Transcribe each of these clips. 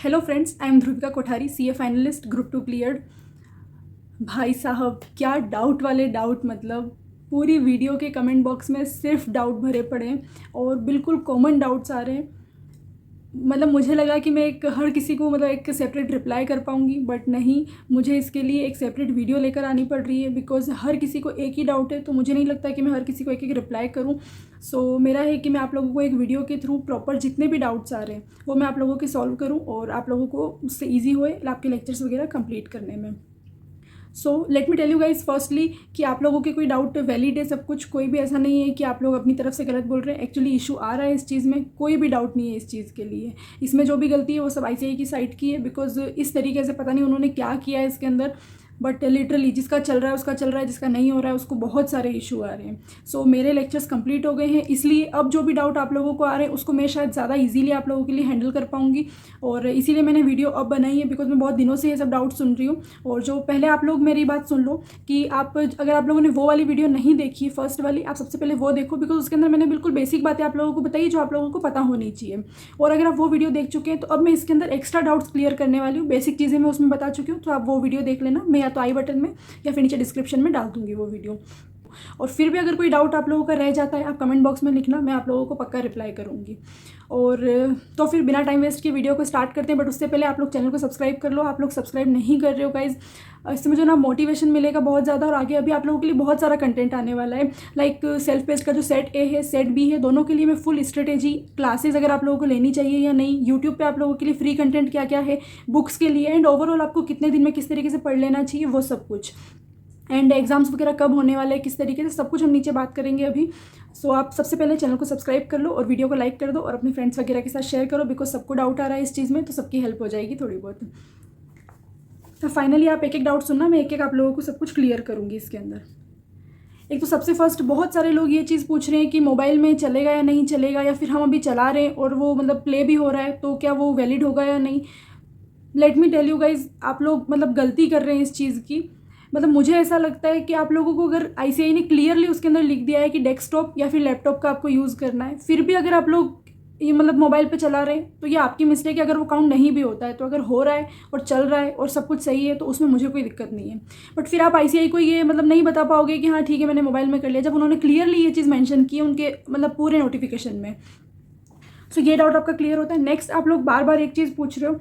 Hello friends, I am Dhruvika Kothari, CA finalist, group 2 cleared. भाई साहब, क्या डाउट वाले डाउट, मतलब पूरी वीडियो के कमेंट बॉक्स में सिर्फ डाउट भरे पड़े हैं और बिल्कुल कॉमन डाउट्स आ रहे हैं। मतलब मुझे लगा कि मैं हर किसी को एक सेपरेट रिप्लाई कर पाऊँगी, बट नहीं, मुझे इसके लिए एक सेपरेट वीडियो लेकर आनी पड़ रही है बिकॉज़ हर किसी को एक ही डाउट है, तो मुझे नहीं लगता कि मैं हर किसी को एक एक रिप्लाई करूँ। सो मेरा है कि मैं आप लोगों को एक वीडियो के थ्रू प्रॉपर जितने भी डाउट्स आ रहे हैं वो मैं आप लोगों के सॉल्व करूँ और आप लोगों को उससे ईजी होए आपके लेक्चर्स वगैरह कंप्लीट करने में। So let me tell you guys firstly कि आप लोगों के कोई डाउट वैलिड है, सब कुछ, कोई भी ऐसा नहीं है कि आप लोग अपनी तरफ से गलत बोल रहे हैं। एक्चुअली इशू आ रहा है इस चीज़ में, कोई भी डाउट नहीं है इस चीज़ के लिए। इसमें जो भी गलती है वो सब आईसीएआई की साइड की है बिकॉज इस तरीके से पता नहीं उन्होंने क्या किया है इसके अंदर, बट लिटरली जिसका चल रहा है उसका चल रहा है, जिसका नहीं हो रहा है उसको बहुत सारे इशू आ रहे हैं। सो मेरे लेक्चर्स कंप्लीट हो गए हैं, इसलिए अब जो भी डाउट आप लोगों को आ रहे हैं उसको मैं शायद ज़्यादा इजीली आप लोगों के लिए हैंडल कर पाऊंगी और इसीलिए मैंने वीडियो अब बनाई है बिकॉज मैं बहुत दिनों से ये सब डाउट सुन रही हूँ। और जो पहले आप लोग मेरी बात सुन लो कि आप अगर आप लोगों ने वो वाली वीडियो नहीं देखी, फर्स्ट वाली, आप सबसे पहले वो देखो बिकॉज उसके अंदर मैंने बिल्कुल बेसिक बातें आप लोगों को बताई जो आप लोगों को पता होनी चाहिए। और अगर आप वो वीडियो देख चुके हैं तो अब मैं इसके अंदर एक्स्ट्रा डाउट्स क्लियर करने वाली हूँ, बेसिक चीज़ें मैं उसमें बता चुकी हूँ, तो आप वो वीडियो देख लेना। मैं या तो आई बटन में या फिर नीचे डिस्क्रिप्शन में डाल दूंगी वो वीडियो। और फिर भी अगर कोई डाउट आप लोगों का रह जाता है, आप कमेंट बॉक्स में लिखना, मैं आप लोगों को पक्का रिप्लाई करूंगी। और तो फिर बिना टाइम वेस्ट के वीडियो को स्टार्ट करते हैं, बट उससे पहले आप लोग चैनल को सब्सक्राइब कर लो। आप लोग सब्सक्राइब नहीं कर रहे हो गाइज, इससे मुझे ना मोटिवेशन मिलेगा बहुत ज़्यादा और आगे अभी आप लोगों के लिए बहुत सारा कंटेंट आने वाला है। लाइक सेल्फ पेस्ट का जो सेट ए है, सेट बी है, दोनों के लिए मैं फुल स्ट्रेटेजी क्लासेस अगर आप लोगों को लेनी चाहिए या नहीं, यूट्यूब पे आप लोगों के लिए फ्री कंटेंट क्या क्या है, बुक्स के लिए, एंड ओवरऑल आपको कितने दिन में किस तरीके से पढ़ लेना चाहिए, वो सब कुछ, एंड एग्जाम्स वगैरह कब होने वाले हैं, किस तरीके से, सब कुछ हम नीचे बात करेंगे अभी। सो आप सबसे पहले चैनल को सब्सक्राइब कर लो और वीडियो को लाइक कर दो और अपने फ्रेंड्स वगैरह के साथ शेयर करो बिकॉज सबको डाउट आ रहा है इस चीज़ में, तो सबकी हेल्प हो जाएगी थोड़ी बहुत। तो फाइनली आप एक एक डाउट सुनना, मैं एक एक आप लोगों को सब कुछ क्लियर करूँगी इसके अंदर। एक तो सबसे फर्स्ट, बहुत सारे लोग ये चीज़ पूछ रहे हैं कि मोबाइल में चलेगा या नहीं चलेगा, या फिर हम अभी चला रहे हैं और वो प्ले भी हो रहा है तो क्या वो वैलिड होगा या नहीं। Let me tell you guys, आप लोग गलती कर रहे हैं इस चीज़ की। मुझे ऐसा लगता है कि आप लोगों को अगर आईसीआई ने क्लियरली उसके अंदर लिख दिया है कि डेस्कटॉप या फिर लैपटॉप का आपको यूज़ करना है, फिर भी अगर आप लोग ये मोबाइल पे चला रहे हैं तो ये आपकी मिस्टेक है। अगर वो काउंट नहीं भी होता है तो अगर हो रहा है और चल रहा है और सब कुछ सही है तो उसमें मुझे कोई दिक्कत नहीं है। बट फिर आप आईसीआई को ये नहीं बता पाओगे कि हाँ ठीक है मैंने मोबाइल में कर लिया, जब उन्होंने क्लियरली ये चीज़ मेंशन की है उनके पूरे नोटिफिकेशन में। सो ये डाउट आपका क्लियर होता है। नेक्स्ट, आप लोग बार बार एक चीज़ पूछ रहे हो,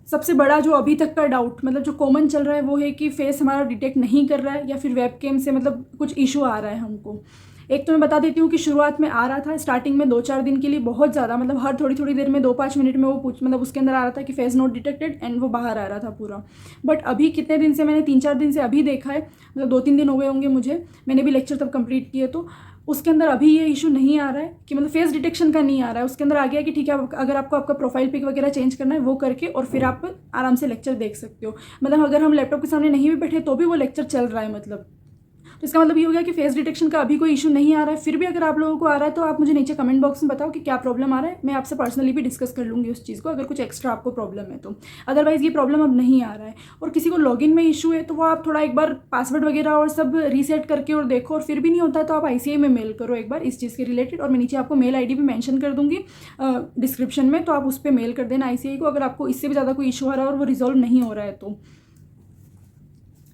सबसे बड़ा जो अभी तक का डाउट जो कॉमन चल रहा है वो है कि फेस हमारा डिटेक्ट नहीं कर रहा है या फिर वेबकैम से कुछ इशू आ रहा है हमको। एक तो मैं बता देती हूँ कि शुरुआत में आ रहा था, स्टार्टिंग में 2-4 दिन के लिए बहुत ज़्यादा, हर थोड़ी थोड़ी देर में 2-5 मिनट में वो उसके अंदर आ रहा था कि फेस नॉट डिटेक्टेड एंड वो बाहर आ रहा था पूरा। बट अभी कितने दिन से, मैंने 3-4 दिन से अभी देखा है, 2-3 दिन हो गए होंगे मुझे, मैंने भी लेक्चर तब कंप्लीट किए, तो उसके अंदर अभी ये इशू नहीं आ रहा है कि फेस डिटेक्शन का नहीं आ रहा है। उसके अंदर आ गया कि ठीक है, अगर आपको आपका प्रोफाइल पिक वगैरह चेंज करना है वो करके और फिर आप आराम से लेक्चर देख सकते हो। अगर हम लैपटॉप के सामने नहीं भी बैठे तो भी वो लेक्चर चल रहा है। तो इसका ये हो गया कि फेस डिटेक्शन का अभी कोई इशू नहीं आ रहा है। फिर भी अगर आप लोगों को आ रहा है तो आप मुझे नीचे कमेंट बॉक्स में बताओ कि क्या प्रॉब्लम आ रहा है, मैं आपसे पर्सनली भी डिस्कस कर लूँगी उस चीज़ को, अगर कुछ एक्स्ट्रा आपको प्रॉब्लम है तो। अदरवाइज़ ये प्रॉब्लम अब नहीं आ रहा है। और किसी को लॉगिन में इशू है तो वो आप थोड़ा एक बार पासवर्ड वगैरह और सब रीसेट करके और देखो, और फिर भी नहीं होता तो आप आईसीआई में मेल करो एक बार इस चीज़ के रिलेटेड, और मैं नीचे आपको मेल आईडी भी मेंशन कर दूँगी डिस्क्रिप्शन में, तो आप उस पर मेल कर देना आईसीआई को अगर आपको इससे भी ज़्यादा कोई इशू आ रहा है और वो रिजॉल्व नहीं हो रहा है तो।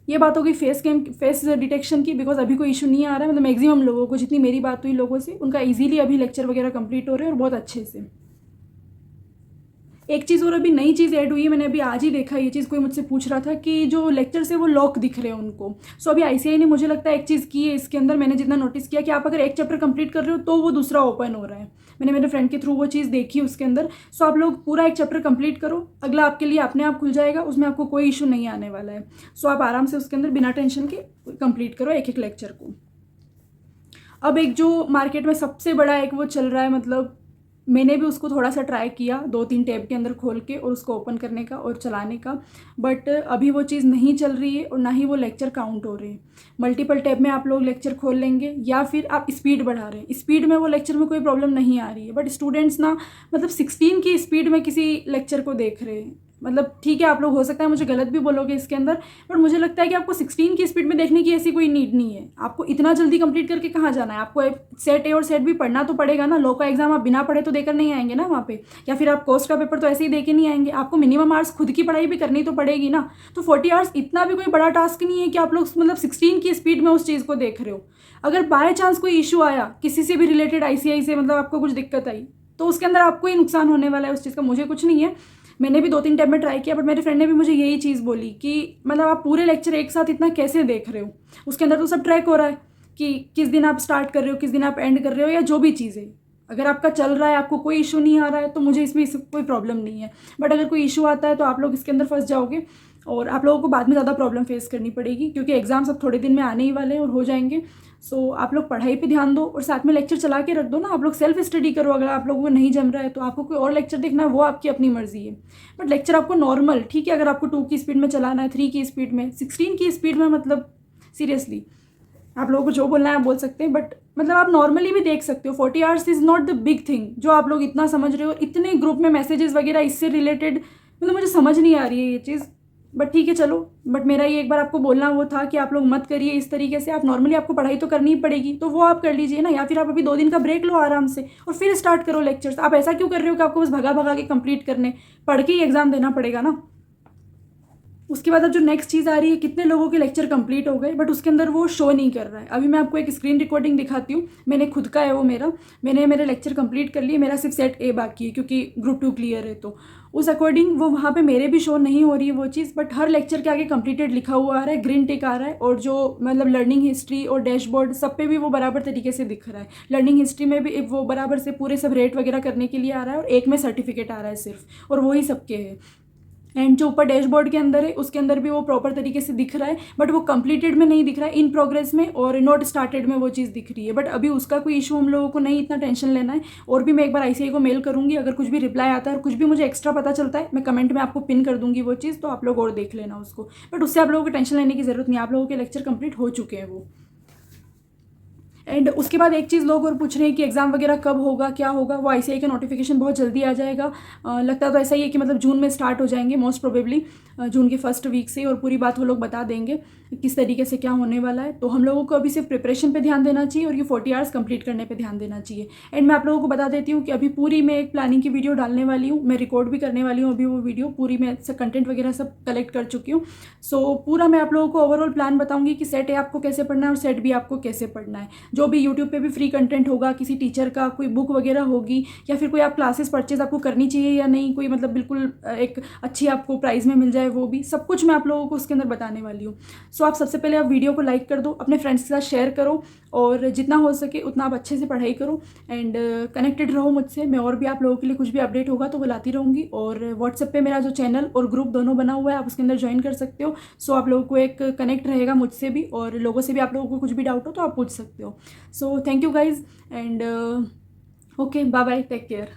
ये बात होगी फेस डिटेक्शन की, बिकॉज अभी कोई इशू नहीं आ रहा है। मैक्सिमम लोगों को, जितनी मेरी बात हुई लोगों से, उनका इजीली अभी लेक्चर वगैरह कंप्लीट हो रहे हैं और बहुत अच्छे से। एक चीज़ और अभी नई चीज़ ऐड हुई है, मैंने अभी आज ही देखा ये चीज़, कोई मुझसे पूछ रहा था कि जो लेक्चर्स है वो लॉक दिख रहे हैं उनको। सो अभी आईसीआई ने मुझे लगता है एक चीज़ की है इसके अंदर, मैंने जितना नोटिस किया कि आप अगर एक चैप्टर कंप्लीट कर रहे हो तो वो दूसरा ओपन हो रहा है। मैंने मेरे फ्रेंड के थ्रू वो चीज़ देखी उसके अंदर। सो आप लोग पूरा एक चैप्टर कंप्लीट करो, अगला आपके लिए अपने आप खुल जाएगा, उसमें आपको कोई इशू नहीं आने वाला है। सो आप आराम से उसके अंदर बिना टेंशन के कंप्लीट करो एक एक लेक्चर को। अब एक जो मार्केट में सबसे बड़ा एक वो चल रहा है, मैंने भी उसको थोड़ा सा ट्राई किया 2-3 टैब के अंदर खोल के और उसको ओपन करने का और चलाने का, बट अभी वो चीज़ नहीं चल रही है और ना ही वो लेक्चर काउंट हो रहे हैं। मल्टीपल टैब में आप लोग लेक्चर खोल लेंगे या फिर आप स्पीड बढ़ा रहे हैं, स्पीड में वो लेक्चर में कोई प्रॉब्लम नहीं आ रही है, बट स्टूडेंट्स 16 की स्पीड में किसी लेक्चर को देख रहे हैं। मतलब ठीक है, आप लोग हो सकता है मुझे गलत भी बोलोगे इसके अंदर, बट मुझे लगता है कि आपको 16 की स्पीड में देखने की ऐसी कोई नीड नहीं है। आपको इतना जल्दी कंप्लीट करके कहाँ जाना है, आपको सेट ए और सेट बी पढ़ना तो पड़ेगा ना। लॉ का एग्जाम आप बिना पढ़े तो देकर नहीं आएंगे ना वहाँ पे, या फिर आप कोर्स का पेपर तो ऐसे ही दे के नहीं आएंगे। आपको मिनिमम आवर्स खुद की पढ़ाई भी करनी तो पड़ेगी ना। तो 40 आवर्स इतना भी कोई बड़ा टास्क नहीं है कि आप लोग मतलब 16 की स्पीड में उस चीज़ को देख रहे हो। अगर बाय चांस कोई इशू आया किसी से भी रिलेटेड, ICI से, मतलब आपको कुछ दिक्कत आई, तो उसके अंदर आपको ही नुकसान होने वाला है उस चीज़ का, मुझे कुछ नहीं है। मैंने भी 2-3 टाइम में ट्राई किया, बट मेरे फ्रेंड ने भी मुझे यही चीज़ बोली कि मतलब आप पूरे लेक्चर एक साथ इतना कैसे देख रहे हो। उसके अंदर तो सब ट्रैक हो रहा है कि किस दिन आप स्टार्ट कर रहे हो, किस दिन आप एंड कर रहे हो, या जो भी चीज़ है। अगर आपका चल रहा है, आपको कोई इशू नहीं आ रहा है, तो मुझे इसमें कोई प्रॉब्लम नहीं है। बट अगर कोई इशू आता है तो आप लोग इसके अंदर फंस जाओगे और आप लोगों को बाद में ज़्यादा प्रॉब्लम फेस करनी पड़ेगी, क्योंकि एग्जाम्स अब थोड़े दिन में आने ही वाले हैं और हो जाएंगे। सो आप लोग पढ़ाई पे ध्यान दो और साथ में लेक्चर चला के रख दो ना। आप लोग सेल्फ स्टडी करो। अगर आप लोगों को नहीं जम रहा है तो आपको कोई और लेक्चर देखना है, वो आपकी अपनी मर्जी है। बट लेक्चर आपको नॉर्मल, ठीक है, अगर आपको 2 की स्पीड में चलाना है, 3 की स्पीड में, 16 की स्पीड में, मतलब सीरियसली आप लोगों को जो बोलना है आप बोल सकते हैं, बट मतलब आप नॉर्मली भी देख सकते हो। 40 hours is not the big thing जो आप लोग इतना समझ रहे हो। इतने ग्रुप में मैसेजेस वगैरह इससे रिलेटेड, मतलब मुझे समझ नहीं आ रही है ये चीज़। बट ठीक है चलो, बट मेरा ये एक बार आपको बोलना वो था कि आप लोग मत करिए इस तरीके से। आप नॉर्मली, आपको पढ़ाई तो करनी ही पड़ेगी, तो वो आप कर लीजिए ना, या फिर आप अभी 2 दिन का ब्रेक लो आराम से और फिर स्टार्ट करो लेक्चर्स। आप ऐसा क्यों कर रहे हो कि आपको बस भगा भगा के कंप्लीट करने, पढ़ के ही एग्जाम देना पड़ेगा ना। उसके बाद अब जो नेक्स्ट चीज़ आ रही है, कितने लोगों के लेक्चर कंप्लीट हो गए, बट उसके अंदर वो शो नहीं कर रहा है। अभी मैं आपको एक स्क्रीन रिकॉर्डिंग दिखाती हूँ, मैंने खुद का है वो मैंने मेरे लेक्चर कंप्लीट कर लिए। मेरा सिर्फ सेट ए बाकी है क्योंकि ग्रुप 2 क्लियर है, तो उस अकॉर्डिंग वो वहाँ पे मेरे भी शो नहीं हो रही है वो चीज़। बट हर लेक्चर के आगे कंप्लीटेड लिखा हुआ आ रहा है, ग्रीन टिक आ रहा है, और जो मतलब लर्निंग हिस्ट्री और डैशबोर्ड सब पे भी वो बराबर तरीके से दिख रहा है। लर्निंग हिस्ट्री में भी वो बराबर से पूरे सब रेट वगैरह करने के लिए आ रहा है, और एक में सर्टिफिकेट आ रहा है सिर्फ, और वही सबके है। एंड जो ऊपर डैशबोर्ड के अंदर है उसके अंदर भी वो प्रॉपर तरीके से दिख रहा है, बट वो कंप्लीटेड में नहीं दिख रहा है, इन प्रोग्रेस में और नॉट स्टार्टेड में वो चीज़ दिख रही है। बट अभी उसका कोई इशू हम लोगों को नहीं इतना टेंशन लेना है। और भी मैं एक बार ICI को मेल करूँगी, अगर कुछ भी रिप्लाई आता है और कुछ भी मुझे एक्स्ट्रा पता चलता है, मैं कमेंट में आपको पिन कर दूँगी वो चीज़, तो आप लोग और देख लेना उसको। बट उससे आप लोगों को टेंशन लेने की ज़रूरत नहीं है, आप लोगों के लेक्चर कंप्लीट हो चुके हैं वो। एंड उसके बाद एक चीज़ लोग और पूछ रहे हैं कि एग्ज़ाम वगैरह कब होगा, क्या होगा। वो ICI का नोटिफिकेशन बहुत जल्दी आ जाएगा। लगता तो ऐसा ही है कि मतलब जून में स्टार्ट हो जाएंगे मोस्ट प्रोबेबली, जून के फर्स्ट वीक से, और पूरी बात वो लोग बता देंगे किस तरीके से क्या होने वाला है। तो हम लोगों को अभी सिर्फ प्रिपरेशन पे ध्यान देना चाहिए और ये 40 आवर्स कंप्लीट करने पे ध्यान देना चाहिए। एंड मैं आप लोगों को बता देती हूँ कि अभी पूरी मैं एक प्लानिंग की वीडियो डालने वाली हूँ, मैं रिकॉर्ड भी करने वाली हूँ अभी वो वीडियो पूरी, मैं कंटेंट वगैरह सब कलेक्ट कर चुकी हूँ। सो पूरा मैं आप लोगों को ओवरऑल प्लान बताऊँगी कि सेट ए आपको कैसे पढ़ना है और सेट बी आपको कैसे पढ़ना है। जो भी यूट्यूब पर भी फ्री कंटेंट होगा, किसी टीचर का कोई बुक वगैरह होगी, या फिर कोई आप क्लासेस परचेज आपको करनी चाहिए या नहीं, कोई मतलब बिल्कुल एक अच्छी आपको प्राइस में मिल जाए, वो भी सब कुछ मैं आप लोगों को उसके अंदर बताने वाली हूँ। सो आप सबसे पहले आप वीडियो को लाइक कर दो, अपने फ्रेंड्स के साथ शेयर करो, और जितना हो सके उतना आप अच्छे से पढ़ाई करो। एंड कनेक्टेड रहो मुझसे, मैं और भी आप लोगों के लिए कुछ भी अपडेट होगा तो वो लाती रहूँगी। और व्हाट्सएप पे मेरा जो चैनल और ग्रुप दोनों बना हुआ है, आप उसके अंदर ज्वाइन कर सकते हो। सो आप लोगों को एक कनेक्ट रहेगा मुझसे भी, और लोगों से भी आप लोगों को कुछ भी डाउट हो तो आप पूछ सकते हो। So thank you guys, and okay, bye bye, take care.